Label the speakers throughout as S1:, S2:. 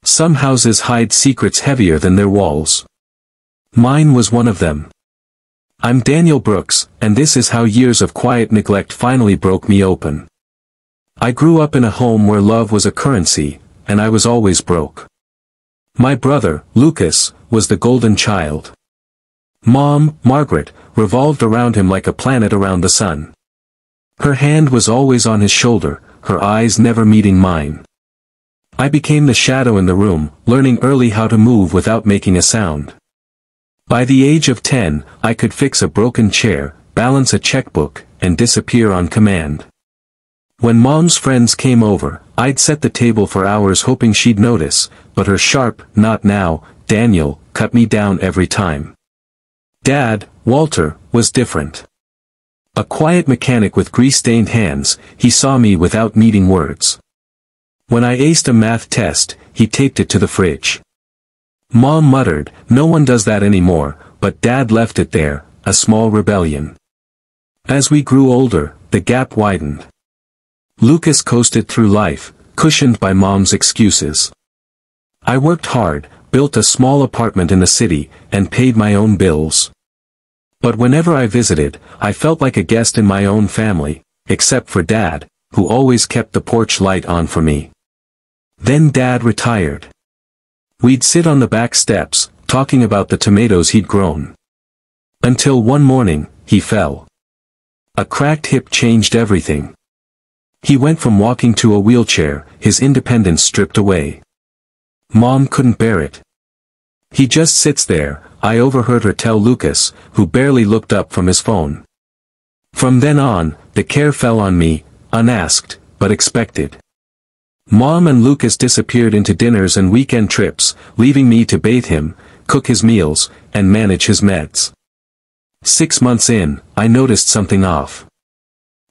S1: Some houses hide secrets heavier than their walls. Mine was one of them. I'm Daniel Brooks, and this is how years of quiet neglect finally broke me open. I grew up in a home where love was a currency, and I was always broke. My brother, Lucas, was the golden child. Mom, Margaret, revolved around him like a planet around the sun. Her hand was always on his shoulder, her eyes never meeting mine. I became the shadow in the room, learning early how to move without making a sound. By the age of 10, I could fix a broken chair, balance a checkbook, and disappear on command. When Mom's friends came over, I'd set the table for hours hoping she'd notice, but her sharp, "Not now, Daniel," cut me down every time. Dad, Walter, was different. A quiet mechanic with grease-stained hands, he saw me without needing words. When I aced a math test, he taped it to the fridge. Mom muttered, "No one does that anymore," but Dad left it there, a small rebellion. As we grew older, the gap widened. Lucas coasted through life, cushioned by Mom's excuses. I worked hard, built a small apartment in the city, and paid my own bills. But whenever I visited, I felt like a guest in my own family, except for Dad, who always kept the porch light on for me. Then Dad retired. We'd sit on the back steps, talking about the tomatoes he'd grown. Until one morning, he fell. A cracked hip changed everything. He went from walking to a wheelchair, his independence stripped away. Mom couldn't bear it. "He just sits there," I overheard her tell Lucas, who barely looked up from his phone. From then on, the care fell on me, unasked, but expected. Mom and Lucas disappeared into dinners and weekend trips, leaving me to bathe him, cook his meals, and manage his meds. 6 months in, I noticed something off.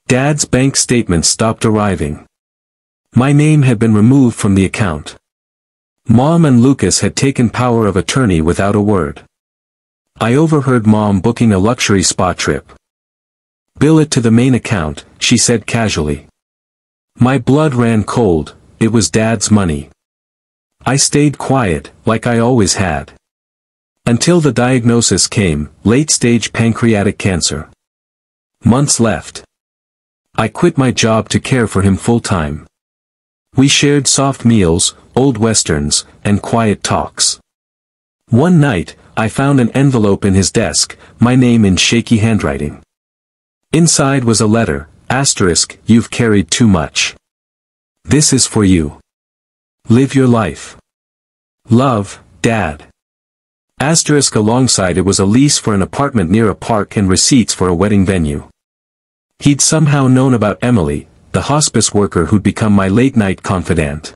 S1: Dad's bank statements stopped arriving. My name had been removed from the account. Mom and Lucas had taken power of attorney without a word. I overheard Mom booking a luxury spa trip. "Bill it to the main account," she said casually. My blood ran cold, it was Dad's money. I stayed quiet, like I always had. Until the diagnosis came, late-stage pancreatic cancer. Months left. I quit my job to care for him full-time. We shared soft meals, old westerns, and quiet talks. One night, I found an envelope in his desk, my name in shaky handwriting. Inside was a letter, asterisk, "You've carried too much. This is for you. Live your life. Love, Dad." Asterisk alongside it was a lease for an apartment near a park and receipts for a wedding venue. He'd somehow known about Emily, the hospice worker who'd become my late-night confidant.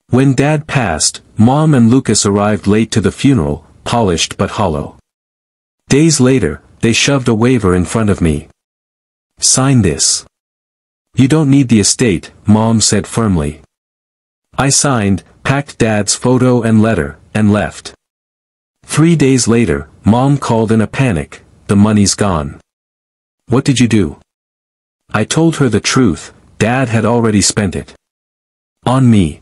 S1: When Dad passed, Mom and Lucas arrived late to the funeral, polished but hollow. Days later, they shoved a waiver in front of me. "Sign this." "You don't need the estate," Mom said firmly. I signed, packed Dad's photo and letter, and left. 3 days later, Mom called in a panic, "The money's gone." "What did you do?" I told her the truth, Dad had already spent it. On me.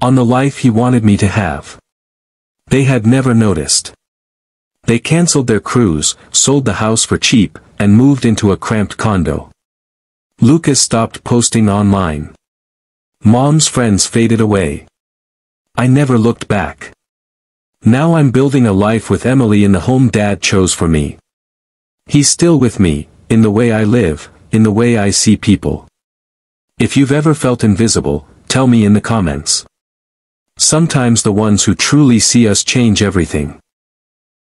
S1: On the life he wanted me to have. They had never noticed. They canceled their cruise, sold the house for cheap, and moved into a cramped condo. Lucas stopped posting online. Mom's friends faded away. I never looked back. Now I'm building a life with Emily in the home Dad chose for me. He's still with me, in the way I live, in the way I see people. If you've ever felt invisible, tell me in the comments. Sometimes the ones who truly see us change everything.